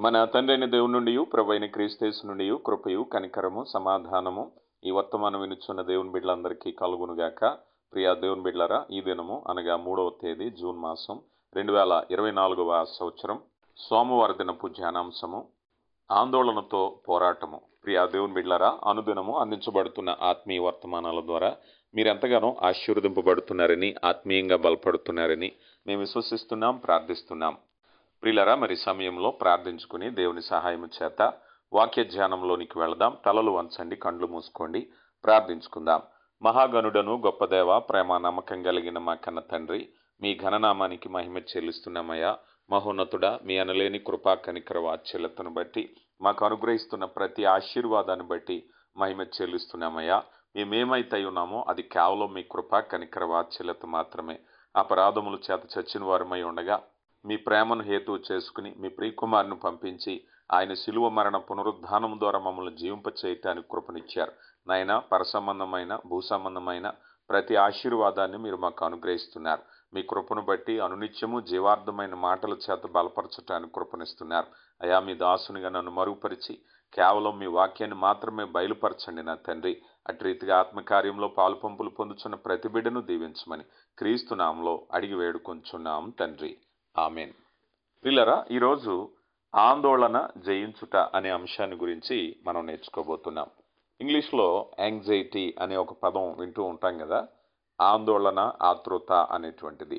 మన తండ్రి అయిన దేవుని నుండి ప్రభు అయిన క్రీస్తు నుండి కృపయు కనికరము సమాధానము ఈ వర్తమానం వినుచున్న దేవుని బిడ్డలందరికీ కలుగునుగాక. ప్రియా దేవుని బిడ్డలారా, ఈ దినము అనగా 3వ తేదీ జూన్ మాసం 2024వ సంవత్సరం సోమవార దినపు ధ్యానాంశము ఆందోళనతో పోరాటము. ప్రియా దేవుని బిడ్డలారా, అనుదినము అందించబడుతున్న ఆత్మీయ వర్తమానాల ద్వారా మీరెంతగానో ఆశీర్వదింపబడుతున్నారని, ఆత్మీయంగా బలపడుతున్నారని మేము విశ్వసిస్తున్నాం, ప్రార్థిస్తున్నాం. ప్రియులారా, మరి సమయంలో ప్రార్థించుకుని దేవుని సహాయము చేత వాక్య ధ్యానంలోనికి వెళదాం. తలలు వంచండి, కండ్లు మూసుకోండి, ప్రార్థించుకుందాం. మహాగణుడను గొప్ప దేవ, ప్రేమ నమ్మకం కలిగిన మా కన్న తండ్రి, మీ ఘననామానికి మహిమ చెల్లిస్తున్నామయ్యా. మహోన్నతుడా, మీ అనలేని కృపా కనికర వాత్సల్యతను బట్టి మాకు అనుగ్రహిస్తున్న ప్రతి ఆశీర్వాదాన్ని బట్టి మహిమ చెల్లిస్తున్నామయ్యా. మేమేమైతే ఉన్నామో అది కేవలం మీ కృపా కనికర వాత్సల్యత మాత్రమే. అపరాధముల చేత చచ్చిన వారమై ఉండగా మీ ప్రేమను హేతువు చేసుకుని మీ ప్రియకుమారుని పంపించి ఆయన శిలువ మరణ పునరుద్ధానం ద్వారా మమ్మల్ని జీవింపచేయటానికి కృపనిచ్చారు. నాయన, పరసంబంధమైన భూసంబంధమైన ప్రతి ఆశీర్వాదాన్ని మీరు మాకు అనుగ్రహిస్తున్నారు. మీ కృపను బట్టి అనునిత్యము జీవార్థమైన మాటల చేత బలపరచటానికి కృపనిస్తున్నారు. అయా, మీ దాసునిగా నన్ను మరుగుపరిచి కేవలం మీ వాక్యాన్ని మాత్రమే బయలుపరచండి నా తండ్రి. అటు రీతిగా ఆత్మకార్యంలో పాలుపంపులు పొందుతున్న ప్రతి బిడ్డను దీవించమని క్రీస్తు నామములో అడిగి వేడుకొంచున్నాం తండ్రి, ఆమెన్. ప్రియులారా, ఈరోజు ఆందోళన జయించుట అనే అంశాన్ని గురించి మనం నేర్చుకోబోతున్నాం. ఇంగ్లీష్లో యాంగ్జైటీ అనే ఒక పదం వింటూ ఉంటాం కదా. ఆందోళన, ఆతృత అనేటువంటిది,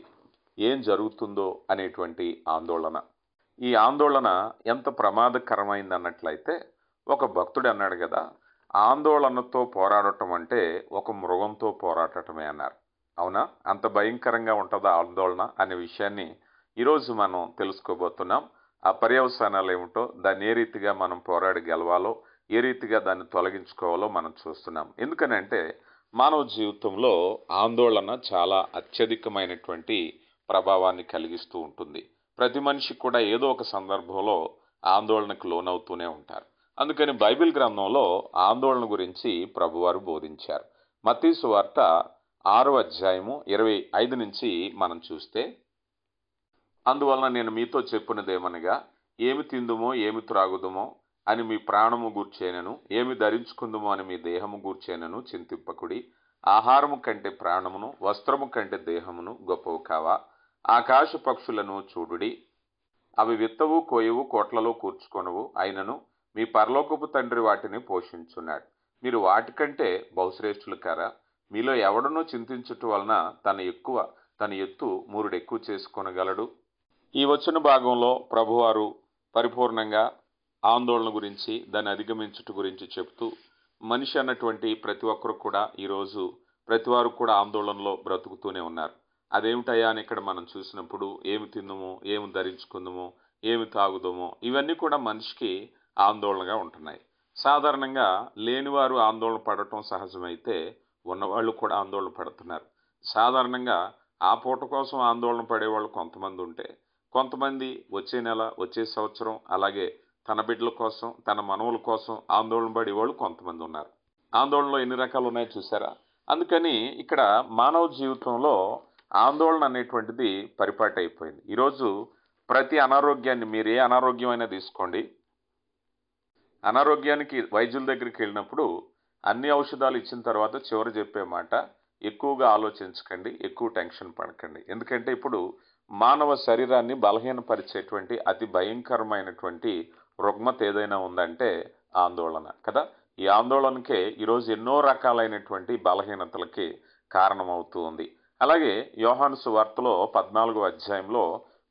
ఏం జరుగుతుందో అనేటువంటి ఆందోళన. ఈ ఆందోళన ఎంత ప్రమాదకరమైంది అన్నట్లయితే, ఒక భక్తుడు అన్నాడు కదా, ఆందోళనతో పోరాడటం అంటే ఒక మృగంతో పోరాడటమే అన్నారు. అవునా? అంత భయంకరంగా ఉంటుందా ఆందోళన అనే విషయాన్ని ఈరోజు మనం తెలుసుకోబోతున్నాం. ఆ పర్యవసానాలు ఏమిటో, దాన్ని ఏ రీతిగా మనం పోరాడి గెలవాలో, ఏ రీతిగా దాన్ని తొలగించుకోవాలో మనం చూస్తున్నాం. ఎందుకనంటే మానవ జీవితంలో ఆందోళన చాలా అత్యధికమైనటువంటి ప్రభావాన్ని కలిగిస్తూ ఉంటుంది. ప్రతి మనిషి కూడా ఏదో ఒక సందర్భంలో ఆందోళనకు లోనవుతూనే ఉంటారు. అందుకని బైబిల్ గ్రంథంలో ఆందోళన గురించి ప్రభువారు బోధించారు. మత్తయి సువార్త 6వ అధ్యాయము 25 నుంచి మనం చూస్తే, అందువలన నేను మీతో చెప్పినదేమనగా, ఏమి తిందుమో ఏమి త్రాగుదుమో అని మీ ప్రాణము గూర్చేనను, ఏమి ధరించుకుందుమో అని మీ దేహము గూర్చేనను చింతింపకుడి. ఆహారము కంటే ప్రాణమును, వస్త్రము కంటే దేహమును గొప్పవు కావా? ఆకాశ పక్షులను చూడుడి, అవి విత్తవు, కోయవు, కోట్లలో కూర్చుకొనవు, అయినను మీ పరలోకపు తండ్రి వాటిని పోషించున్నాడు. మీరు వాటికంటే బహుశ్రేష్ఠులు కారా? మీలో ఎవడనో చింతించుట వలన తన ఎత్తు మూరుడెక్కువ చేసుకొనగలడు. ఈ వచన భాగంలో ప్రభువారు పరిపూర్ణంగా ఆందోళన గురించి, దాన్ని అధిగమించుట గురించి చెప్తూ, మనిషి అన్నటువంటి ప్రతి ఒక్కరు కూడా ఈరోజు ప్రతివారు కూడా ఆందోళనలో బ్రతుకుతూనే ఉన్నారు. అదేమిటయ్యా అని ఇక్కడ మనం చూసినప్పుడు, ఏమి తిందుమో, ఏమి ధరించుకుందామో, ఏమి తాగుదామో, ఇవన్నీ కూడా మనిషికి ఆందోళనగా ఉంటున్నాయి. సాధారణంగా లేనివారు ఆందోళన పడటం సహజమైతే, ఉన్నవాళ్ళు కూడా ఆందోళన పడుతున్నారు. సాధారణంగా ఆ పూట కోసం ఆందోళన పడేవాళ్ళు కొంతమంది ఉంటే, కొంతమంది వచ్చే నెల, వచ్చే సంవత్సరం, అలాగే తన బిడ్డల కోసం, తన మనవుల కోసం ఆందోళన పడేవాళ్ళు కొంతమంది ఉన్నారు. ఆందోళనలో ఎన్ని రకాలు ఉన్నాయో చూసారా? అందుకని ఇక్కడ మానవ జీవితంలో ఆందోళన అనేటువంటిది పరిపాటి అయిపోయింది. ఈరోజు ప్రతి అనారోగ్యాన్ని, మీరు ఏ అనారోగ్యమైనా తీసుకోండి, అనారోగ్యానికి వైద్యుల దగ్గరికి వెళ్ళినప్పుడు అన్ని ఔషధాలు ఇచ్చిన తర్వాత చివరి చెప్పే మాట, ఎక్కువగా ఆలోచించకండి, ఎక్కువ టెన్షన్ పడకండి. ఎందుకంటే ఇప్పుడు మానవ శరీరాన్ని బలహీనపరిచేటువంటి అతి భయంకరమైనటువంటి రుగ్మత ఏదైనా ఉందంటే ఆందోళన కదా. ఈ ఆందోళనకే ఈరోజు ఎన్నో రకాలైనటువంటి బలహీనతలకి కారణమవుతూ ఉంది. అలాగే యోహాను సువార్తలో 14వ అధ్యాయంలో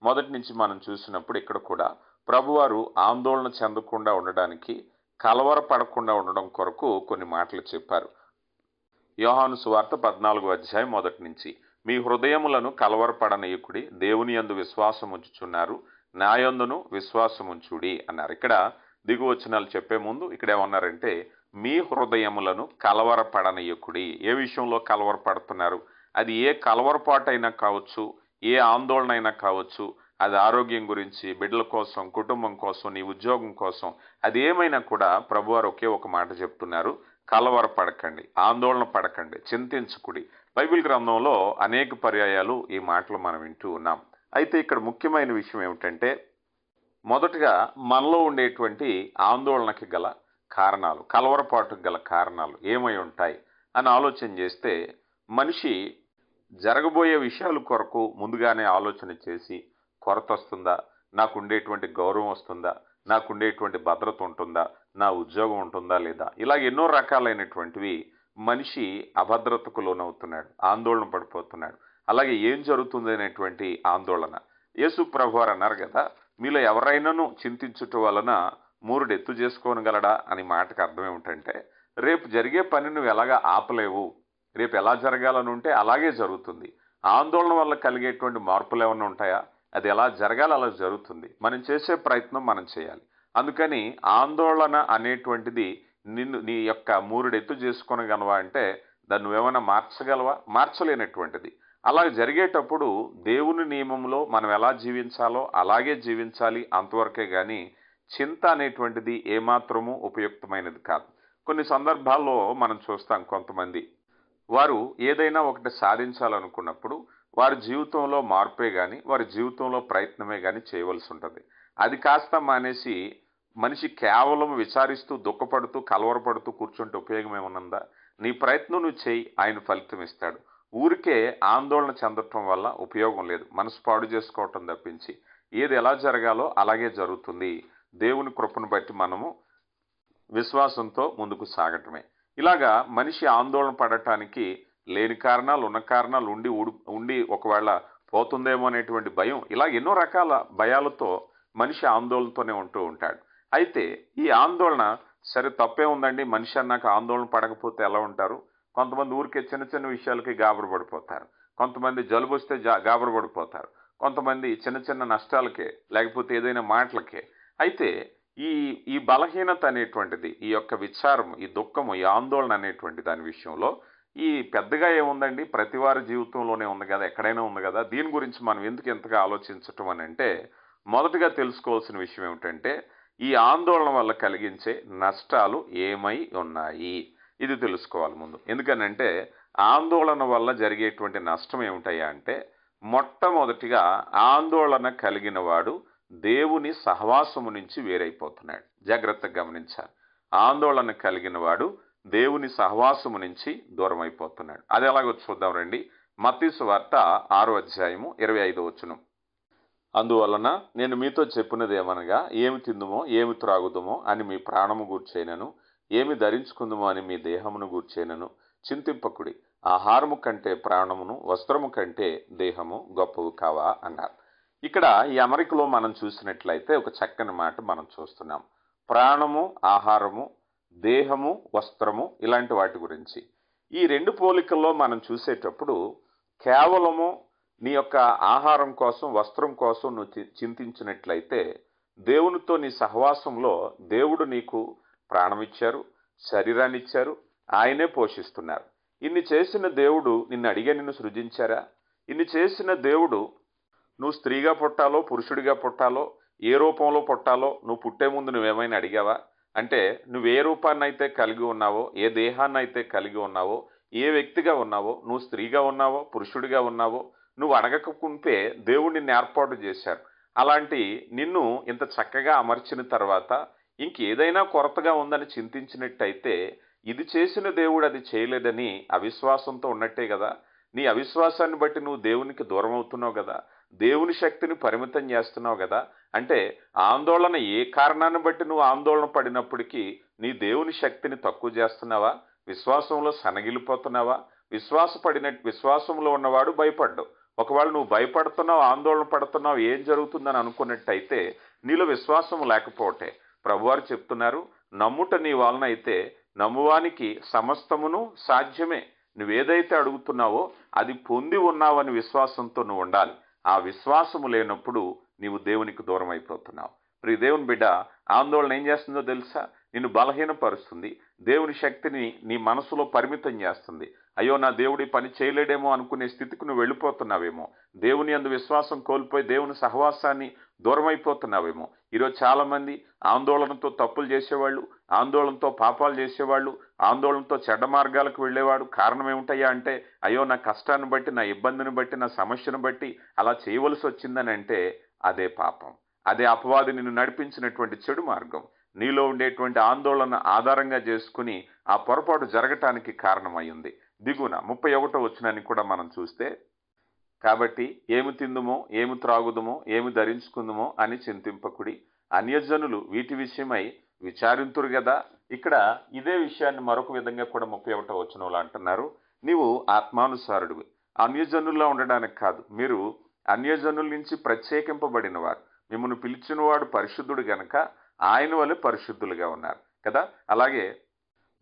మొదటి నుంచి మనం చూసినప్పుడు, ఇక్కడ కూడా ప్రభువారు ఆందోళన చెందకుండా ఉండడానికి, కలవరపడకుండా ఉండడం కొరకు కొన్ని మాటలు చెప్పారు. యోహాను సువార్త 14వ అధ్యాయం మొదటి నుంచి, మీ హృదయములను కలవరపడనీయకుడి, దేవుని యందు విశ్వాసం ఉంచుచున్నారు, నా యందును విశ్వాసం ఉంచుడి అన్నారు. ఇక్కడ దిగు వచనాలు చెప్పే ముందు ఇక్కడ ఏమన్నారంటే, మీ హృదయములను కలవరపడనీయకుడి. ఏ విషయంలో కలవరపడుతున్నారు? అది ఏ కలవరపాటైనా కావచ్చు, ఏ ఆందోళన అయినా కావచ్చు. అది ఆరోగ్యం గురించి, బిడ్డల కోసం, కుటుంబం కోసం, నీ ఉద్యోగం కోసం, అది ఏమైనా కూడా ప్రభువారు ఒకే ఒక మాట చెప్తున్నారు, కలవరపడకండి, ఆందోళన పడకండి, చింతించకుడి. బైబిల్ గ్రంథంలో అనేక పర్యాయాలు ఈ మాటలు మనం వింటూ ఉన్నాం. అయితే ఇక్కడ ముఖ్యమైన విషయం ఏమిటంటే, మొదటగా మనలో ఉండేటువంటి ఆందోళనకి గల కారణాలు, కలవరపాటుకు గల కారణాలు ఏమై ఉంటాయి అని ఆలోచన చేస్తే, మనిషి జరగబోయే విషయాల కొరకు ముందుగానే ఆలోచన చేసి, కొరత వస్తుందా, నాకు ఉండేటువంటి గౌరవం వస్తుందా, నాకు ఉండేటువంటి భద్రత ఉంటుందా, నా ఉద్యోగం ఉంటుందా లేదా, ఇలా ఎన్నో రకాలైనటువంటివి మనిషి అభద్రతకు లోనవుతున్నాడు, ఆందోళన పడిపోతున్నాడు. అలాగే ఏం జరుగుతుంది అనేటువంటి ఆందోళన. యేసు ప్రభువారు అన్నారు కదా, మీలో ఎవరైనాను చింతించుట వలన మూరుడు ఎత్తు చేసుకోనగలడా అని మాటకు అర్థం ఏమిటంటే, రేపు జరిగే పని నువ్వు ఎలాగా ఆపలేవు, రేపు ఎలా జరగాలని ఉంటే అలాగే జరుగుతుంది. ఆందోళన వల్ల కలిగేటువంటి మార్పులు ఏమైనా ఉంటాయా? అది ఎలా జరగాలి అలా జరుగుతుంది. మనం చేసే ప్రయత్నం మనం చేయాలి. అందుకని ఆందోళన అనేటువంటిది నీ యొక్క మూరుడు ఎత్తు చేసుకోనగలవా అంటే దాన్ని నువ్వేమైనా మార్చగలవా? మార్చలేనటువంటిది. అలా జరిగేటప్పుడు దేవుని నియమంలో మనం ఎలా జీవించాలో అలాగే జీవించాలి, అంతవరకే కానీ చింత అనేటువంటిది ఏమాత్రము ఉపయుక్తమైనది కాదు. కొన్ని సందర్భాల్లో మనం చూస్తాం, కొంతమంది వారు ఏదైనా ఒకటి సాధించాలనుకున్నప్పుడు వారి జీవితంలో మార్పే కానీ వారి జీవితంలో ప్రయత్నమే కానీ చేయవలసి ఉంటుంది. అది కాస్త మానేసి మనిషి కేవలం విచారిస్తూ దుఃఖపడుతూ కలవరపడుతూ కూర్చుంటే ఉపయోగం ఏమనుందా? నీ ప్రయత్నం నువ్వు చేయి, ఆయన ఫలితం ఇస్తాడు. ఊరికే ఆందోళన చెందటం వల్ల ఉపయోగం లేదు. మనసు పాడు చేసుకోవటం తప్పించి ఏది ఎలా జరగాలో అలాగే జరుగుతుంది. దేవుని కృపను బట్టి మనము విశ్వాసంతో ముందుకు సాగటమే. ఇలాగా మనిషి ఆందోళన పడటానికి లేని కారణాలు, ఉన్న కారణాలు ఉండి ఒకవేళ పోతుందేమో అనేటువంటి భయం, ఇలా ఎన్నో రకాల భయాలతో మనిషి ఆందోళనతోనే ఉంటూ ఉంటాడు. అయితే ఈ ఆందోళన సరే తప్పే ఉందండి, మనిషి అన్నాక ఆందోళన పడకపోతే ఎలా ఉంటారు? కొంతమంది ఊరికే చిన్న చిన్న విషయాలకి గాబరు పడిపోతారు, కొంతమంది జలుబు వస్తే గాబరు పడిపోతారు, కొంతమంది చిన్న చిన్న నష్టాలకే లేకపోతే ఏదైనా మాటలకే. అయితే ఈ ఈ బలహీనత అనేటువంటిది, ఈ యొక్క విచారం, ఈ దుఃఖము, ఈ ఆందోళన అనేటువంటి దాని విషయంలో ఈ పెద్దగా ఏముందండి, ప్రతి వారి జీవితంలోనే ఉంది కదా, ఎక్కడైనా ఉంది కదా, దీని గురించి మనం ఎందుకు ఎంతగా ఆలోచించటం అని అంటే, మొదటగా తెలుసుకోవాల్సిన విషయం ఏమిటంటే ఈ ఆందోళన వల్ల కలిగించే నష్టాలు ఏమై ఉన్నాయి, ఇది తెలుసుకోవాలి ముందు. ఎందుకనంటే ఆందోళన వల్ల జరిగేటువంటి నష్టం ఏమిటయ్యా అంటే, మొట్టమొదటిగా ఆందోళన కలిగిన వాడు దేవుని సహవాసము నుంచి వేరైపోతున్నాడు. జాగ్రత్తగా గమనించాలి. ఆందోళన కలిగిన వాడు దేవుని సహవాసము నుంచి దూరం అయిపోతున్నాడు. అది ఎలాగో చూద్దాం రండి. మత్తయి సువార్త 6వ అధ్యాయము 25వ వచనం. అందువలన నేను మీతో చెప్పినది ఏమనగా, ఏమి తిందుమో ఏమి త్రాగుదుమో అని మీ ప్రాణము గూర్చేనను, ఏమి ధరించుకుందుమో అని మీ దేహమును గూర్చేనను చింతింపకుడి. ఆహారము కంటే ప్రాణమును, వస్త్రము కంటే దేహము గొప్పవు కావా అన్నారు. ఇక్కడ ఈ అమరికలో మనం చూసినట్లయితే ఒక చక్కని మాట మనం చూస్తున్నాం. ప్రాణము, ఆహారము, దేహము, వస్త్రము, ఇలాంటి వాటి గురించి ఈ రెండు పోలికల్లో మనం చూసేటప్పుడు కేవలము నీ యొక్క ఆహారం కోసం, వస్త్రం కోసం నువ్వు చింతించినట్లయితే దేవునితో నీ సహవాసంలో దేవుడు నీకు ప్రాణమిచ్చారు, శరీరాన్ని ఇచ్చారు, ఆయనే పోషిస్తున్నారు. ఇన్ని చేసిన దేవుడు నిన్ను అడిగే నిన్ను సృజించారా? ఇన్ని చేసిన దేవుడు నువ్వు స్త్రీగా పుట్టాలో పురుషుడిగా పుట్టాలో ఏ రూపంలో పుట్టాలో నువ్వు పుట్టే ముందు నువ్వేమైనా అడిగావా? అంటే నువ్వు ఏ రూపాన్ని అయితే కలిగి ఉన్నావో, ఏ దేహాన్ని అయితే కలిగి ఉన్నావో, ఏ వ్యక్తిగా ఉన్నావో, నువ్వు స్త్రీగా ఉన్నావో పురుషుడిగా ఉన్నావో నువ్వు అడగకుంటే దేవుడు నిన్ను ఏర్పాటు చేశారు. అలాంటి నిన్ను ఇంత చక్కగా అమర్చిన తర్వాత ఇంకేదైనా కొరతగా ఉందని చింతించినట్టయితే ఇది చేసిన దేవుడు అది చేయలేదని అవిశ్వాసంతో ఉన్నట్టే కదా. నీ అవిశ్వాసాన్ని బట్టి నువ్వు దేవునికి దూరం అవుతున్నావు కదా, దేవుని శక్తిని పరిమితం చేస్తున్నావు కదా. అంటే ఆందోళన ఏ కారణాన్ని బట్టి నువ్వు ఆందోళన పడినప్పటికీ నీ దేవుని శక్తిని తక్కువ చేస్తున్నావా? విశ్వాసంలో సనగిలిపోతున్నావా? విశ్వాసంలో ఉన్నవాడు భయపడ్డావు. ఒకవేళ నువ్వు భయపడుతున్నావు, ఆందోళన పడుతున్నావు, ఏం జరుగుతుందని అనుకున్నట్టయితే నీలో విశ్వాసం లేకపోతే ప్రభువారు చెప్తున్నారు, నమ్ముట నీ వలన అయితే నమ్మువానికి సమస్తమును సాధ్యమే. నువ్వేదైతే అడుగుతున్నావో అది పొంది ఉన్నావని విశ్వాసంతో నువ్వు ఉండాలి. ఆ విశ్వాసము లేనప్పుడు నీవు దేవునికి దూరం అయిపోతున్నావు. ప్రియ దేవుని బిడ్డ, ఆందోళన ఏం చేస్తుందో తెలుసా? నిన్ను బలహీనపరుస్తుంది. దేవుని శక్తిని నీ మనసులో పరిమితం చేస్తుంది. అయ్యో నా దేవుడి పని చేయలేడేమో అనుకునే స్థితికి నువ్వు వెళ్ళిపోతున్నావేమో. దేవుని యందు విశ్వాసం కోల్పోయి దేవుని సహవాసాన్ని దూరం అయిపోతున్నావేమో. ఈరోజు చాలా మంది ఆందోళనతో తప్పులు చేసేవాళ్ళు, ఆందోళనతో పాపాలు చేసేవాళ్ళు, ఆందోళనతో చెడ్డ మార్గాలకు వెళ్ళేవాడు. కారణం ఏమిటయ్యా అంటే, అయ్యో నా కష్టాన్ని బట్టి, నా ఇబ్బందిని బట్టి, నా సమస్యను బట్టి అలా చేయవలసి వచ్చిందని అంటే అదే పాపం. అదే అపవాది నిన్ను నడిపించినటువంటి చెడు మార్గం. నీలో ఉండేటువంటి ఆందోళన ఆధారంగా చేసుకుని ఆ పొరపాటు జరగటానికి కారణమైంది. దిగున 31వ వచనాన్ని కూడా మనం చూస్తే, కాబట్టి ఏమి తిందుమో, ఏమి త్రాగుదుమో, ఏమి ధరించుకుందుమో అని చింతింపకుడి. అన్యజనులు వీటి విషయమై విచారింతురు గదా. ఇక్కడ ఇదే విషయాన్ని మరొక విధంగా కూడా 31వ వచనంలో అంటున్నారు, నీవు ఆత్మానుసారుడివి. అన్యజనుల్లో ఉండడానికి కాదు, మీరు అన్యజనుల నుంచి ప్రత్యేకింపబడిన వారు. మిమ్మల్ని పిలిచినవాడు పరిశుద్ధుడు గనక ఆయన వలె పరిశుద్ధులుగా ఉన్నారు కదా. అలాగే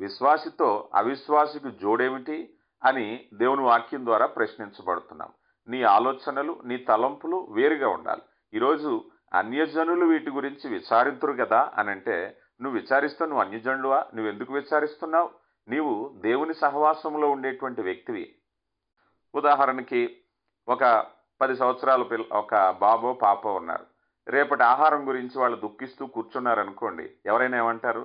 విశ్వాసితో అవిశ్వాసికి జోడేమిటి అని దేవుని వాక్యం ద్వారా ప్రశ్నించబడుతున్నాం. నీ ఆలోచనలు, నీ తలంపులు వేరుగా ఉండాలి. ఈరోజు అన్యజనులు వీటి గురించి విచారింతురు కదా అని అంటే, నువ్వు విచారిస్తావు, నువ్వు అన్యజనులువా? నువ్వు ఎందుకు విచారిస్తున్నావు? నీవు దేవుని సహవాసంలో ఉండేటువంటి వ్యక్తివి. ఉదాహరణకి ఒక 10 సంవత్సరాల ఒక బాబో పాపో ఉన్నారు. రేపటి ఆహారం గురించి వాళ్ళు దుఃఖిస్తూ కూర్చున్నారనుకోండి, ఎవరైనా ఏమంటారు?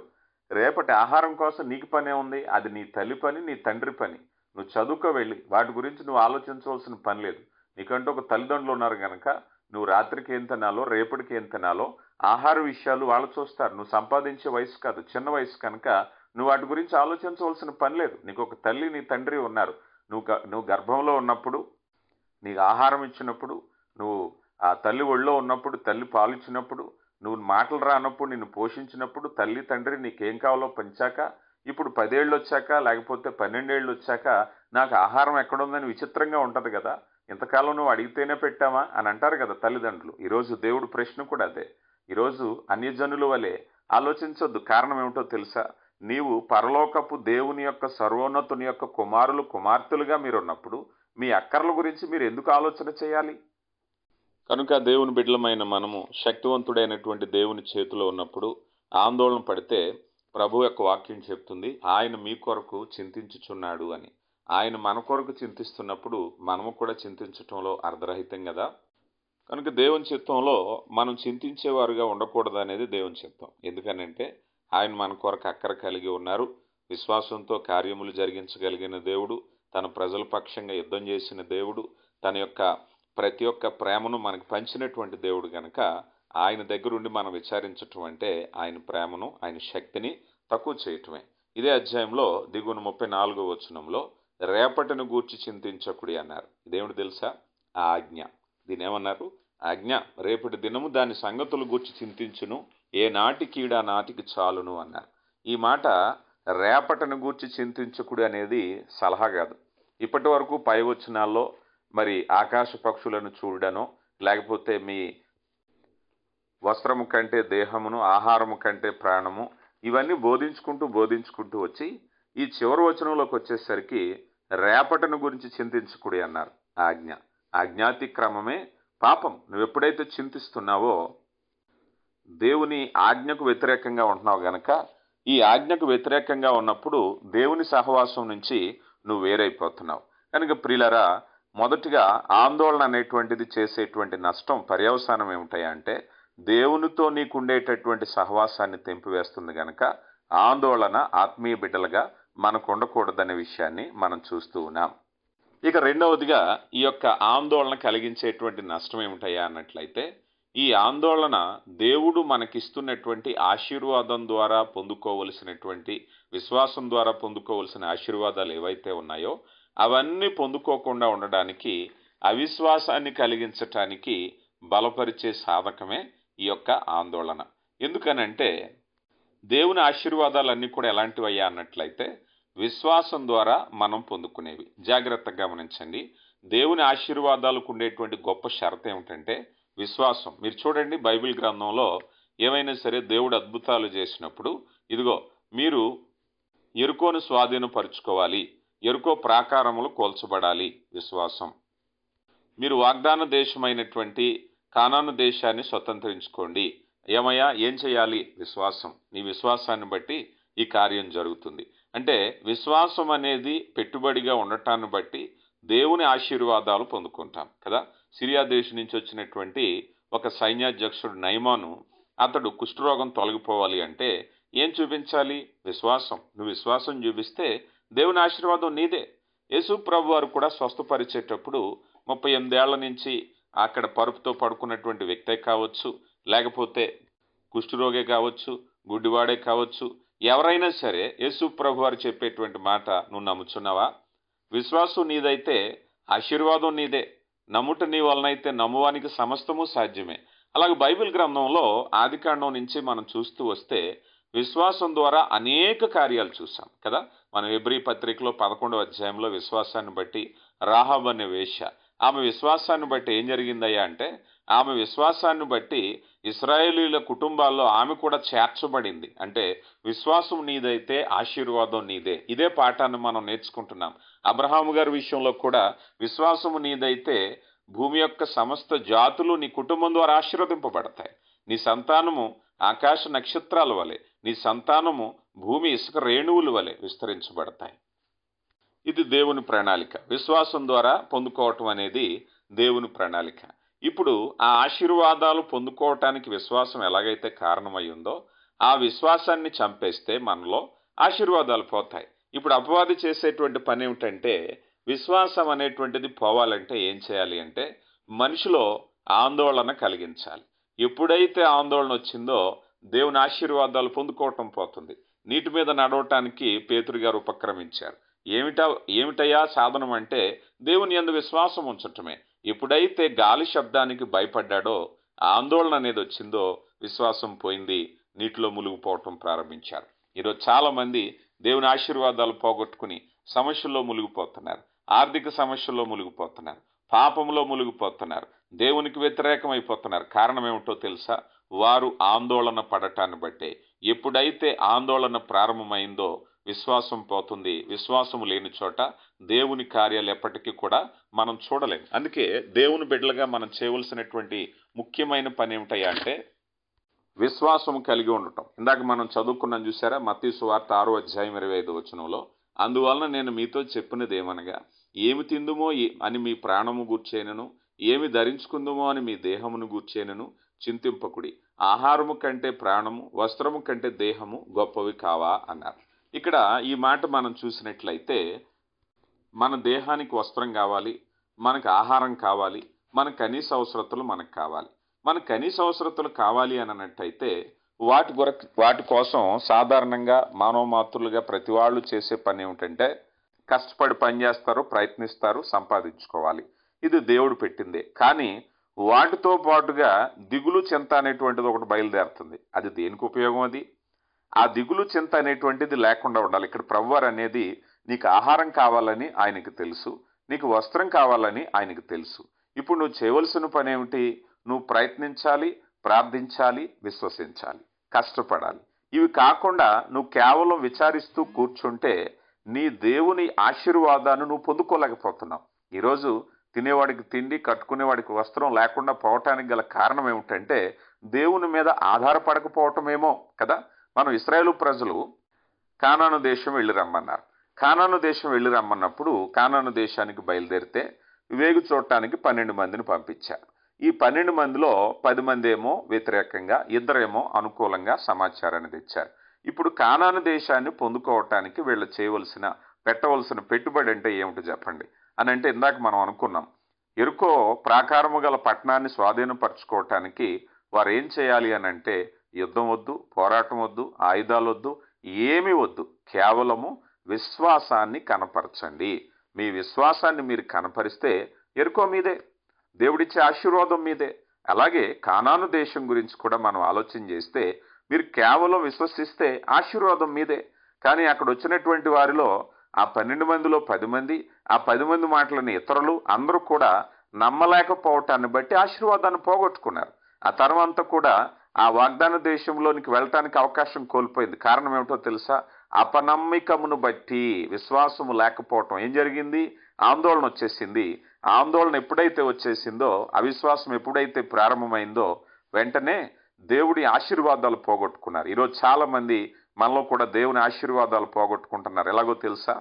రేపటి ఆహారం కోసం నీకు పనే ఉంది, అది నీ తల్లి పని, నీ తండ్రి పని. నువ్వు చదువుకో వెళ్ళి, వాటి గురించి నువ్వు ఆలోచించవలసిన పని లేదు. నీకంటూ ఒక తల్లిదండ్రులు ఉన్నారు కనుక నువ్వు రాత్రికి ఏం తినాలో, రేపటికి ఏం తినాలో ఆహార విషయాలు వాళ్ళు చూస్తారు. నువ్వు సంపాదించే వయసు కాదు, చిన్న వయసు కనుక నువ్వు వాటి గురించి ఆలోచించవలసిన పని లేదు. నీకు ఒక తల్లి, నీ తండ్రి ఉన్నారు. నువ్వు గర్భంలో ఉన్నప్పుడు, నీకు ఆహారం ఇచ్చినప్పుడు, నువ్వు ఆ తల్లి ఒళ్ళో ఉన్నప్పుడు, తల్లి పాలిచ్చినప్పుడు, నువ్వు మాటలు రానప్పుడు, నిన్ను పోషించినప్పుడు, తల్లి తండ్రి నీకేం కావాలో పంచాక, ఇప్పుడు 10 ఏళ్ళు వచ్చాక, లేకపోతే 12 ఏళ్ళు వచ్చాక నాకు ఆహారం ఎక్కడుందని విచిత్రంగా ఉంటుంది కదా. ఇంతకాలం నువ్వు అడిగితేనే పెట్టామా అని అంటారు కదా తల్లిదండ్రులు. ఈరోజు దేవుడు ప్రశ్న కూడా అదే. ఈరోజు అన్యజనుల వలె ఆలోచించొద్దు. కారణం ఏమిటో తెలుసా? నీవు పరలోకపు దేవుని యొక్క సర్వోన్నతుని యొక్క కుమారులు, కుమార్తెలుగా మీరున్నప్పుడు మీ అక్కర్ల గురించి మీరు ఎందుకు ఆలోచన చేయాలి? కనుక దేవుని బిడ్డలమైన మనము శక్తివంతుడైనటువంటి దేవుని చేతిలో ఉన్నప్పుడు ఆందోళన పడితే, ప్రభు యొక్క వాక్యం చెప్తుంది, ఆయన మీ కొరకు చింతించుచున్నాడు అని. ఆయన మన కొరకు చింతిస్తున్నప్పుడు మనము కూడా చింతించటంలో అర్ధరహితం కదా. కనుక దేవుని చిత్తంలో మనం చింతించేవారుగా ఉండకూడదు అనేది దేవుని చిత్తం. ఎందుకనంటే ఆయన మన కొరకు అక్కర కలిగి ఉన్నారు. విశ్వాసంతో కార్యములు జరిగించగలిగిన దేవుడు, తన ప్రజల పక్షంగా యుద్ధం చేసిన దేవుడు, తన యొక్క ప్రతి ఒక్క ప్రేమను మనకు పంచినటువంటి దేవుడు గనక ఆయన దగ్గరుండి మనం విచారించటం అంటే ఆయన ప్రేమను, ఆయన శక్తిని తక్కువ చేయటమే. ఇదే అధ్యాయంలో దిగువన 34వ వచనంలో రేపటిని గూర్చి చింతించకుడి అన్నారు. ఇదేమిటి తెలుసా? ఆజ్ఞ. దీని ఏమన్నారు? ఆజ్ఞ. రేపటి దినము దాని సంగతుల గూర్చి చింతించును, ఏ నాటికీడా నాటికి చాలును అన్నారు. ఈ మాట రేపటిని గూర్చి చింతించకుడి అనేది సలహా కాదు. ఇప్పటి వరకు పై వచనాల్లో మరి ఆకాశ పక్షులను చూడడనో, లేకపోతే మీ వస్త్రము కంటే దేహమును, ఆహారము కంటే ప్రాణము, ఇవన్నీ బోధించుకుంటూ వచ్చి ఈ చివరి వచనంలోకి వచ్చేసరికి రేపటిని గురించి చింతించకుడి అన్నారు. ఆజ్ఞ. ఆజ్ఞాతిక్రమమే పాపం. నువ్వు ఎప్పుడైతే చింతిస్తున్నావో దేవుని ఆజ్ఞకు వ్యతిరేకంగా ఉంటున్నావు గనక, ఈ ఆజ్ఞకు వ్యతిరేకంగా ఉన్నప్పుడు దేవుని సహవాసం నుంచి నువ్వు వేరైపోతున్నావు. కనుక ప్రియులారా, మొదటిగా ఆందోళన అనేటువంటిది చేసేటువంటి నష్టం, పర్యవసానం ఏమిటాయంటే దేవునితో నీకుండేటటువంటి సహవాసాన్ని తెంపివేస్తుంది గనక ఆందోళన ఆత్మీయ బిడ్డలుగా మనకు ఉండకూడదనే విషయాన్ని మనం చూస్తూ ఉన్నాం. ఇక రెండవదిగా ఈ యొక్క ఆందోళన కలిగించేటువంటి నష్టం ఏమిటయ్యా అన్నట్లయితే, ఈ ఆందోళన దేవుడు మనకిస్తున్నటువంటి ఆశీర్వాదం ద్వారా పొందుకోవలసినటువంటి, విశ్వాసం ద్వారా పొందుకోవలసిన ఆశీర్వాదాలు ఏవైతే ఉన్నాయో అవన్నీ పొందుకోకుండా ఉండడానికి, అవిశ్వాసాన్ని కలిగించటానికి బలపరిచే సాధకమే ఈ యొక్క ఆందోళన. ఎందుకనంటే దేవుని ఆశీర్వాదాలన్నీ కూడా ఎలాంటివయ్యా అన్నట్లయితే విశ్వాసం ద్వారా మనం పొందుకునేవి. జాగ్రత్తగా గమనించండి. దేవుని ఆశీర్వాదాలకు ఉండేటువంటి గొప్ప షరతు ఏమిటంటే విశ్వాసం. మీరు చూడండి, బైబిల్ గ్రంథంలో ఏమైనా సరే దేవుడు అద్భుతాలు చేసినప్పుడు, ఇదిగో మీరు యెరికోను స్వాధీనపరుచుకోవాలి, యెరికో ప్రాకారములు కూల్చబడాలి, విశ్వాసం. మీరు వాగ్దాన దేశమైనటువంటి కానాను దేశాన్ని స్వతంత్రించుకోండి, ఏమయ్యా ఏం చేయాలి? విశ్వాసం. నీ విశ్వాసాన్ని బట్టి ఈ కార్యం జరుగుతుంది. అంటే విశ్వాసం అనేది పెట్టుబడిగా ఉండటాన్ని బట్టి దేవుని ఆశీర్వాదాలు పొందుకుంటాం కదా. సిరియా దేశం నుంచి వచ్చినటువంటి ఒక సైన్యాధ్యక్షుడు నయమాను, అతడు కుష్ఠరోగం తొలగిపోవాలి అంటే ఏం చూపించాలి? విశ్వాసం. నువ్వు విశ్వాసం చూపిస్తే దేవుని ఆశీర్వాదం నీదే. యేసు ప్రభు వారు కూడా స్వస్థపరిచేటప్పుడు 38 ఏళ్ల నుంచి అక్కడ పరుపుతో పడుకున్నటువంటి వ్యక్తే కావచ్చు, లేకపోతే కుష్ఠరోగే కావచ్చు, గుడ్డివాడే కావచ్చు, ఎవరైనా సరే యేసు ప్రభు వారు చెప్పేటువంటి మాట నువ్వు నమ్ముచున్నావా? విశ్వాసం నీదైతే ఆశీర్వాదం నీదే. నమ్ముట నీ వలనైతే నమ్మువానికి సమస్తము సాధ్యమే. అలాగే బైబిల్ గ్రంథంలో ఆదికాండం నుంచి మనం చూస్తూ వస్తే విశ్వాసం ద్వారా అనేక కార్యాలు చూసాం కదా. మనం హెబ్రీ పత్రికలో 11వ అధ్యాయంలో విశ్వాసాన్ని బట్టి రాహాబు అనే వేశ్య, ఆమె విశ్వాసాన్ని బట్టి ఏం జరిగిందయ్యా అంటే, ఆమె విశ్వాసాన్ని బట్టి ఇశ్రాయేలీల కుటుంబాల్లో ఆమె కూడా చేర్చబడింది. అంటే విశ్వాసం నీదైతే ఆశీర్వాదం నీదే. ఇదే పాఠాన్ని మనం నేర్చుకుంటున్నాం. అబ్రహాము గారి విషయంలో కూడా విశ్వాసము నీదైతే భూమి యొక్క సమస్త జాతులు నీ కుటుంబం ద్వారా ఆశీర్వదింపబడతాయి. నీ సంతానము ఆకాశ నక్షత్రాల వలె, నీ సంతానము భూమి ఇసుక రేణువుల వలె విస్తరించబడతాయి. ఇది దేవుని ప్రణాళిక. విశ్వాసం ద్వారా పొందుకోవటం అనేది దేవుని ప్రణాళిక. ఇప్పుడు ఆ ఆశీర్వాదాలు పొందుకోవటానికి విశ్వాసం ఎలాగైతే కారణమై ఉందో, ఆ విశ్వాసాన్ని చంపేస్తే మనలో ఆశీర్వాదాలు పోతాయి. ఇప్పుడు అపవాది చేసేటువంటి పని ఏమిటంటే, విశ్వాసం అనేటువంటిది పోవాలంటే ఏం చేయాలి అంటే, మనిషిలో ఆందోళన కలిగించాలి. ఎప్పుడైతే ఆందోళన వచ్చిందో దేవుని ఆశీర్వాదాలు పొందుకోవటం పోతుంది. నీటి మీద నడవటానికి పేతురు గారు ఉపక్రమించారు. ఏమిటయ్యా సాధనం అంటే దేవుని యందు విశ్వాసం ఉంచటమే. ఎప్పుడైతే గాలి శబ్దానికి భయపడ్డాడో, ఆందోళన అనేది వచ్చిందో విశ్వాసం పోయింది, నీటిలో మునిగిపోవటం ప్రారంభించారు. ఈరోజు చాలా మంది దేవుని ఆశీర్వాదాలు పోగొట్టుకుని సమస్యల్లో మునిగిపోతున్నారు, ఆర్థిక సమస్యల్లో మునిగిపోతున్నారు, పాపంలో మునిగిపోతున్నారు, దేవునికి వ్యతిరేకమైపోతున్నారు. కారణం ఏమిటో తెలుసా? వారు ఆందోళన పడటాన్ని బట్టే. ఎప్పుడైతే ఆందోళన ప్రారంభమైందో విశ్వాసం పోతుంది. విశ్వాసం లేని చోట దేవుని కార్యాలు ఎప్పటికీ కూడా మనం చూడలేం. అందుకే దేవుని బిడ్డలుగా మనం చేయవలసినటువంటి ముఖ్యమైన పని ఏమిటయ్యా అంటే విశ్వాసం కలిగి ఉండటం. ఇందాక మనం చదువుకున్నాం చూసారా, మత్తయి సువార్త 6వ అధ్యాయం 25వ వచనంలో, అందువలన నేను మీతో చెప్పినది ఏమనగా, ఏమి తిందుమో అని మీ ప్రాణము గూర్చేనను, ఏమి ధరించుకుందుమో అని మీ దేహమును గూర్చేనను చింతింపకుడి. ఆహారము కంటే ప్రాణము, వస్త్రము కంటే దేహము గొప్పవి కావా అన్నారు. ఇక్కడ ఈ మాట మనం చూసినట్లయితే, మన దేహానికి వస్త్రం కావాలి, మనకు ఆహారం కావాలి, మన కనీస అవసరతలు మనకు కావాలి. మన కనీస అవసరతలు కావాలి అని అన్నట్టయితే వాటి కోసం సాధారణంగా మానవ మాతృలుగా ప్రతి వాళ్ళు చేసే పని ఏమిటంటే కష్టపడి పనిచేస్తారు, ప్రయత్నిస్తారు, సంపాదించుకోవాలి. ఇది దేవుడు పెట్టిందే. కానీ వాటితో పాటుగా దిగులు చింత అనేటువంటిది ఒకటి బయలుదేరుతుంది. అది దేనికి ఉపయోగం? అది ఆ దిగులు చింత అనేటువంటిది లేకుండా ఉండాలి. ఇక్కడ ప్రభువారు అనేది నీకు ఆహారం కావాలని ఆయనకు తెలుసు, నీకు వస్త్రం కావాలని ఆయనకు తెలుసు. ఇప్పుడు నువ్వు చేయవలసిన పని ఏమిటి? నువ్వు ప్రయత్నించాలి, ప్రార్థించాలి, విశ్వసించాలి, కష్టపడాలి. ఇవి కాకుండా నువ్వు కేవలం విచారిస్తూ కూర్చుంటే నీ దేవుని ఆశీర్వాదాన్ని నువ్వు పొందుకోలేకపోతున్నావు. ఈరోజు తినేవాడికి తిండి, కట్టుకునేవాడికి వస్త్రం లేకుండా పోవటానికి గల కారణం ఏమిటంటే దేవుని మీద ఆధారపడకపోవటమేమో కదా. మనం ఇశ్రాయేలు ప్రజలు కానాను దేశం వెళ్ళి రమ్మన్నారు. కానాను దేశం వెళ్ళి రమ్మన్నప్పుడు కానాను దేశానికి బయలుదేరితే వేగు చూడటానికి 12 మందిని పంపించారు. ఈ 12 మందిలో 10 మంది ఏమో వ్యతిరేకంగా, 2 ఏమో అనుకూలంగా సమాచారాన్ని తెచ్చారు. ఇప్పుడు కానాను దేశాన్ని పొందుకోవటానికి వీళ్ళు పెట్టవలసిన పెట్టుబడి అంటే ఏమిటో చెప్పండి అని అంటే, ఇందాక మనం అనుకున్నాం, ఎరుకో ప్రాకారము గల పట్టణాన్ని స్వాధీనపరచుకోవటానికి వారు ఏం చేయాలి అని అంటే, యుద్ధం వద్దు, పోరాటం వద్దు, ఆయుధాలు వద్దు, ఏమీ వద్దు, కేవలము విశ్వాసాన్ని కనపరచండి. మీ విశ్వాసాన్ని మీరు కనపరిస్తే ఎరుకో మీదే, దేవుడిచ్చే ఆశీర్వాదం మీదే. అలాగే కానాను దేశం గురించి కూడా మనం ఆలోచన చేస్తే, మీరు కేవలం విశ్వసిస్తే ఆశీర్వాదం మీదే. కానీ అక్కడ వచ్చినటువంటి వారిలో ఆ 12 మందిలో 10 మంది, ఆ 10 మంది మాటలని ఇతరులు అందరూ కూడా నమ్మలేకపోవటాన్ని బట్టి ఆశీర్వాదాన్ని పోగొట్టుకున్నారు. ఆ తర్వాత కూడా ఆ వాగ్దాన దేశంలోనికి వెళ్ళటానికి అవకాశం కోల్పోయింది. కారణం ఏమిటో తెలుసా? అపనమ్మికమును బట్టి, విశ్వాసము లేకపోవటం. ఏం జరిగింది? ఆందోళన వచ్చేసింది. ఆందోళన ఎప్పుడైతే వచ్చేసిందో, అవిశ్వాసం ఎప్పుడైతే ప్రారంభమైందో, వెంటనే దేవుడి ఆశీర్వాదాలు పోగొట్టుకున్నారు. ఈరోజు చాలా మంది మనలో కూడా దేవుని ఆశీర్వాదాలు పోగొట్టుకుంటున్నారు. ఎలాగో తెలుసా?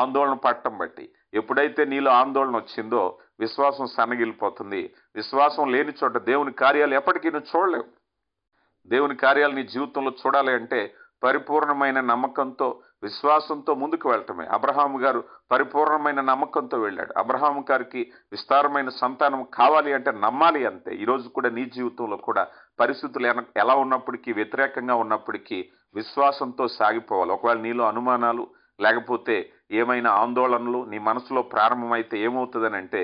ఆందోళన పడటం బట్టి. ఎప్పుడైతే నీలో ఆందోళన వచ్చిందో విశ్వాసం సన్నగిలిపోతుంది. విశ్వాసం లేని చోట దేవుని కార్యాలు ఎప్పటికీ నువ్వు చూడలేవు. దేవుని కార్యాలు నీ జీవితంలో చూడాలి అంటే పరిపూర్ణమైన నమ్మకంతో, విశ్వాసంతో ముందుకు వెళ్ళటమే. అబ్రహాము గారు పరిపూర్ణమైన నమ్మకంతో వెళ్ళాడు. అబ్రహాము గారికి విస్తారమైన సంతానం కావాలి అంటే నమ్మాలి అంతే. ఈరోజు కూడా నీ జీవితంలో కూడా పరిస్థితులు ఎలా ఉన్నప్పటికీ, వ్యతిరేకంగా ఉన్నప్పటికీ విశ్వాసంతో సాగిపోవాలి. ఒకవేళ నీలో అనుమానాలు లేకపోతే ఏమైనా ఆందోళనలు నీ మనసులో ప్రారంభమైతే ఏమవుతుందని అంటే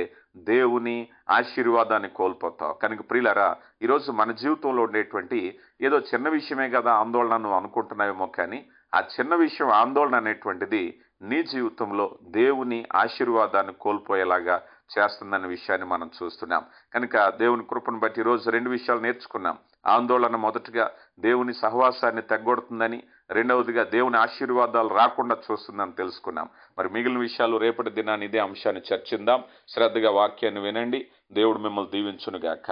దేవుని ఆశీర్వాదాన్ని కోల్పోతావు. కనుక ప్రియులారా, ఈరోజు మన జీవితంలో ఉండేటువంటి ఏదో చిన్న విషయమే కదా ఆందోళన నువ్వు అనుకుంటున్నావేమో, కానీ ఆ చిన్న విషయం ఆందోళన అనేటువంటిది నీ జీవితంలో దేవుని ఆశీర్వాదాన్ని కోల్పోయేలాగా చేస్తుందన్న విషయాన్ని మనం చూస్తున్నాం. కనుక దేవుని కృపను బట్టి ఈరోజు 2 విషయాలు నేర్చుకున్నాం. ఆందోళన మొదటగా దేవుని సహవాసాన్ని తగ్గొడుతుందని, రెండవదిగా దేవుని ఆశీర్వాదాలు రాకుండా చూస్తుందని తెలుసుకున్నాం. మరి మిగిలిన విషయాలు రేపటి దినాన్ని ఇదే అంశాన్ని చర్చిద్దాం. శ్రద్ధగా వాక్యాన్ని వినండి. దేవుడు మిమ్మల్ని దీవించునుగాక.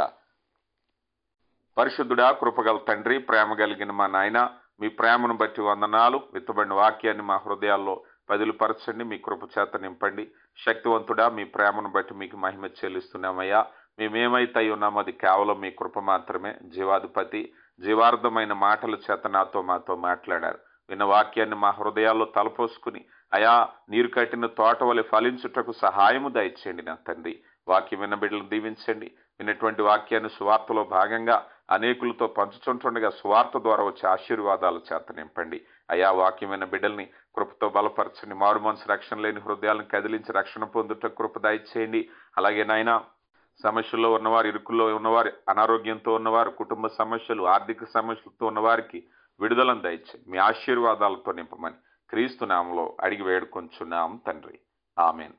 పరిశుద్ధుడా, కృపగల తండ్రి, ప్రేమ కలిగిన మా నాయన, మీ ప్రేమను బట్టి వందనాలు. విత్తబడిన వాక్యాన్ని మా హృదయాల్లో పదిలిపరచండి, మీ కృప చేత నింపండి. శక్తివంతుడా, మీ ప్రేమను బట్టి మీకు మహిమ చెల్లిస్తున్నామయ్యా. మేమేమైతే అయి ఉన్నామో అది కేవలం మీ కృప మాత్రమే. జీవాధిపతి, జీవార్థమైన మాటల చేత మాతో మాట్లాడారు. విన్న వాక్యాన్ని మా హృదయాల్లో తలపోసుకుని అయా నీరు కట్టిన తోట వలె ఫలించుటకు సహాయము దయచేయండి నా తండ్రి. వాక్యం విన్న బిడ్డలను దీవించండి. విన్నటువంటి వాక్యాన్ని సువార్తలో భాగంగా అనేకులతో పంచుచుంటుండగా సువార్త ద్వారా వచ్చే ఆశీర్వాదాల చేత నింపండి. అయా వాక్యం విన్న బిడ్డల్ని కృపతో బలపరచండి. మారు మనసు రక్షణ లేని హృదయాలను కదిలించి రక్షణ పొందుట కృప దయచేయండి. అలాగే నాయన, సమస్యల్లో ఉన్నవారు, ఇరుకుల్లో ఉన్నవారు, అనారోగ్యంతో ఉన్నవారు, కుటుంబ సమస్యలు, ఆర్థిక సమస్యలతో ఉన్నవారికి విడుదలను దయచేయండి. మీ ఆశీర్వాదాలతో నింపమని క్రీస్తు నామములో అడిగి వేడుకొంచున్నాం తండ్రి. ఆమెన్.